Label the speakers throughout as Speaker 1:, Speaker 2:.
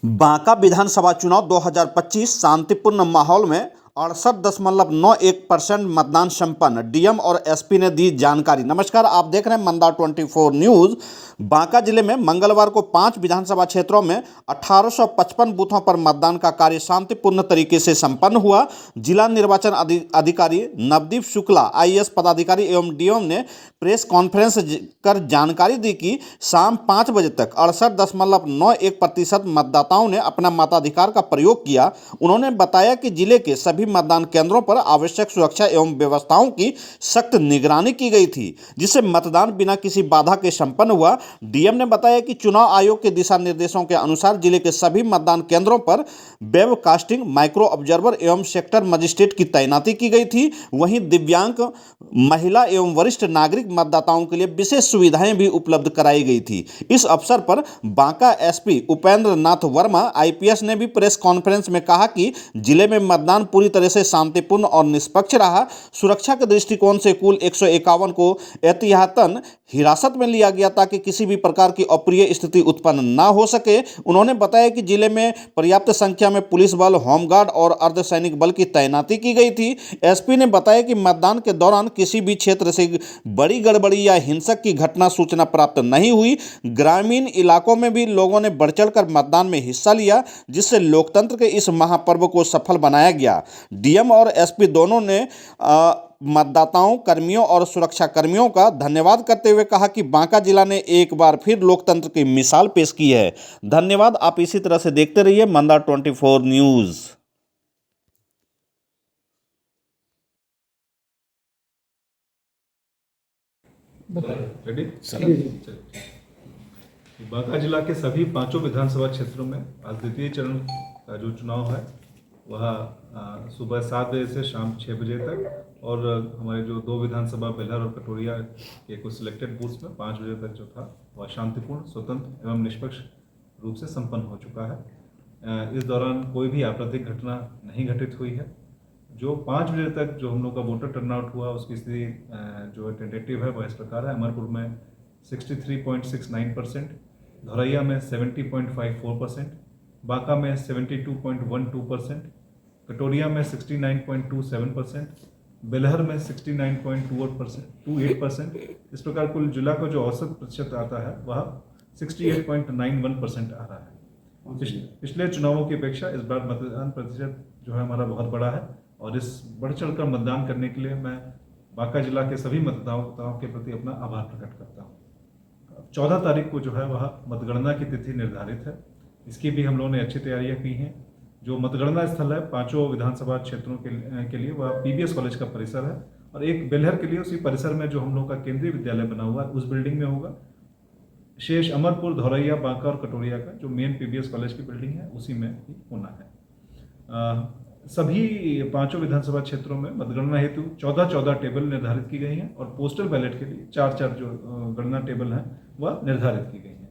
Speaker 1: बांका विधानसभा चुनाव 2025 शांतिपूर्ण माहौल में 68.91% मतदान संपन्न। डीएम और एसपी ने दी जानकारी। नमस्कार, आप देख रहे हैं मंदार 24 न्यूज़। बांका जिले में मंगलवार को 5 विधानसभा क्षेत्रों में 1855 बूथों पर मतदान का कार्य शांतिपूर्ण तरीके से संपन्न हुआ। जिला निर्वाचन अधिकारी नवदीप शुक्ला आईएएस पदाधिकारी एवं डीएम ने प्रेस कॉन्फ्रेंस कर जानकारी दी कि शाम 5 बजे तक 68.91% मतदाताओं ने अपना मताधिकार का प्रयोग किया। उन्होंने बताया कि जिले के सभी मतदान केंद्रों पर आवश्यक सुरक्षा एवं व्यवस्थाओं की सख्त निगरानी की गई थी, जिससे मतदान बिना किसी बाधा के संपन्न हुआ। डीएम ने बताया कि चुनाव आयोग के दिशा निर्देशों के अनुसार जिले के सभी मतदान केंद्रों पर वेबकास्टिंग, माइक्रो ऑब्जर्वर एवं सेक्टर मजिस्ट्रेट की तैनाती की गई थी। वहीं दिव्यांग, महिला एवं वरिष्ठ नागरिक मतदाताओं के लिए विशेष सुविधाएं भी उपलब्ध कराई गई थी। इस अवसर पर बांका एसपी उपेंद्र नाथ वर्मा आईपीएस ने भी प्रेस कॉन्फ्रेंस में कहा कि जिले में मतदान पूरी तरह से शांतिपूर्ण और निष्पक्ष रहा। सुरक्षा के दृष्टिकोण से कुल 151 को एहतियातन हिरासत में लिया गया ताकि किसी भी प्रकार की अप्रिय स्थिति उत्पन्न न हो सके। उन्होंने बताया कि जिले में पर्याप्त संख्या में पुलिस बल, होमगार्ड और अर्धसैनिक बल की तैनाती की गई थी। एसपी ने बताया कि मतदान के दौरान किसी भी क्षेत्र से बड़ी गड़बड़ी या हिंसक की घटना सूचना प्राप्त नहीं हुई। ग्रामीण इलाकों में भी लोगों ने बढ़ चढ़कर मतदान में हिस्सा लिया, जिससे लोकतंत्र के इस महापर्व को सफल बनाया गया। डीएम और एसपी दोनों ने मतदाताओं, कर्मियों और सुरक्षा कर्मियों का धन्यवाद करते हुए कहा कि बांका जिला ने एक बार फिर लोकतंत्र की मिसाल पेश की है। धन्यवाद। आप इसी तरह से देखते रहिए मंदार 24 न्यूज़।
Speaker 2: रेडी? बांका जिला के सभी 5 विधानसभा क्षेत्रों में आज द्वितीय चरण का जो चुनाव है वह सुबह 7 बजे से शाम 6 बजे तक, और हमारे जो 2 विधानसभा बेलहर और कटोरिया के कुछ सिलेक्टेड बूथ्स में 5 बजे तक जो था वह शांतिपूर्ण, स्वतंत्र एवं निष्पक्ष रूप से संपन्न हो चुका है। इस दौरान कोई भी आपराधिक घटना नहीं घटित हुई है। जो 5 बजे तक जो हम लोग का वोटर टर्नआउट हुआ उसकी स्थिति जो टेंटेटिव है वह इस प्रकार है। अमरपुर में 63.69%, धौरैया में 70.54%, बांका में 72.12%, कटोरिया में 69.27%, बेलहर में 69.28%। इस प्रकार कुल जिला का जो औसत प्रतिशत आता है वह 68.91% आ रहा है। पिछले चुनावों की अपेक्षा इस बार मतदान प्रतिशत जो है हमारा बहुत बड़ा है, और इस बढ़ चढ़कर मतदान करने के लिए मैं बांका जिला के सभी मतदाताओं के प्रति अपना आभार प्रकट करता हूँ। 14 तारीख को जो है वह मतगणना की तिथि निर्धारित है। इसकी भी हम लोगों ने अच्छी तैयारियां की हैं। जो मतगणना स्थल है 5 विधानसभा क्षेत्रों के लिए वह पीबीएस कॉलेज का परिसर है, और एक बेलहर के लिए उसी परिसर में जो हम लोग का केंद्रीय विद्यालय बना हुआ है उस बिल्डिंग में होगा। शेष अमरपुर, धौरैया, बांका और कटोरिया का जो मेन पीबीएस कॉलेज की बिल्डिंग है उसी में ही होना है। सभी 5 विधानसभा क्षेत्रों में मतगणना हेतु 14 टेबल निर्धारित की गई हैं, और पोस्टल बैलेट के लिए 4 जो गणना टेबल हैं वह निर्धारित की गई हैं।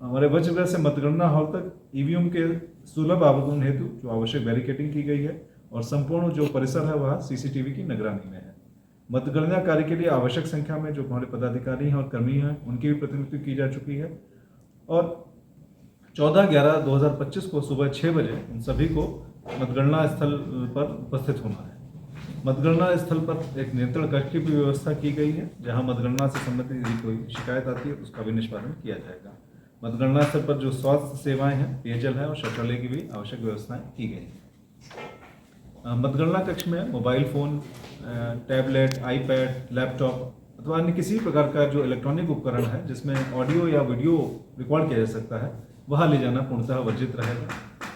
Speaker 2: हमारे वज्रगृह से मतगणना हॉल तक ईवीएम के सुलभ आवेदन हेतु जो आवश्यक बैरिकेडिंग की गई है, और संपूर्ण जो परिसर है वह सीसीटीवी की निगरानी में है। मतगणना कार्य के लिए आवश्यक संख्या में जो हमारे पदाधिकारी हैं और कर्मी हैं उनकी भी प्रतिनियुक्ति की जा चुकी है, और 14/11/2025 को सुबह 6 बजे उन सभी को मतगणना स्थल पर उपस्थित होना है। मतगणना स्थल पर एक नियंत्रण कक्ष की भी व्यवस्था की गई है, जहां मतगणना से संबंधित यदि कोई शिकायत आती है तो उसका भी निष्पादन किया जाएगा। मतगणना स्थल पर जो स्वास्थ्य सेवाएं हैं, पेयजल है और शौचालय की भी आवश्यक व्यवस्थाएं की गई हैं। मतगणना कक्ष में mobile phone, tablet, iPad, laptop अथवा अन्य किसी प्रकार का जो इलेक्ट्रॉनिक उपकरण है जिसमें ऑडियो या वीडियो रिकॉर्ड किया जा सकता है वह ले जाना पूर्णतः वर्जित रहेगा।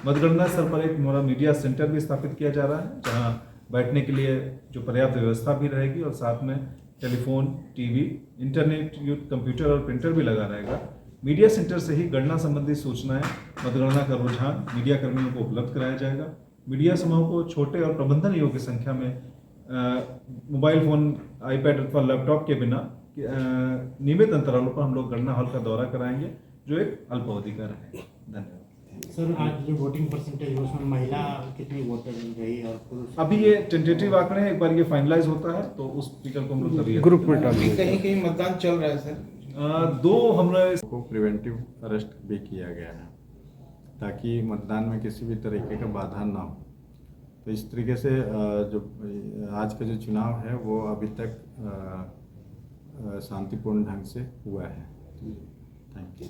Speaker 2: मतगणना स्थल पर एक हमारा मीडिया सेंटर भी स्थापित किया जा रहा है, जहां बैठने के लिए जो पर्याप्त व्यवस्था भी रहेगी, और साथ में टेलीफोन, टीवी, इंटरनेट, कंप्यूटर और प्रिंटर भी लगा रहेगा। मीडिया सेंटर से ही गणना संबंधी सूचनाएं, मतगणना का रुझान मीडिया कर्मियों को उपलब्ध कराया जाएगा। मीडिया समूह को छोटे और प्रबंधन योग्य संख्या में मोबाइल फ़ोन, आईपैड अथवा लैपटॉप के बिना नियमित अंतरालों पर हम लोग गणना हॉल का दौरा कराएंगे, जो एक अल्पावधि का रहे। धन्यवाद।
Speaker 3: सर, आज जो वोटिंग परसेंटेज है उसमें महिला कितनी वोटर रही और पुरुष?
Speaker 2: अभी ये टेंटेटिव आंकड़े हैं, एक बार ये फाइनलाइज होता है तो उस फिगर को हम लोग तभी
Speaker 4: ग्रुप में डालेंगे।
Speaker 3: कहीं मतदान चल रहा है सर?
Speaker 2: 2 हमने
Speaker 4: को प्रिवेंटिव अरेस्ट भी किया गया है ताकि मतदान में किसी भी तरीके का बाधा ना हो। तो इस तरीके से जो आज का जो चुनाव है वो अभी तक शांतिपूर्ण ढंग से हुआ है। Thank you.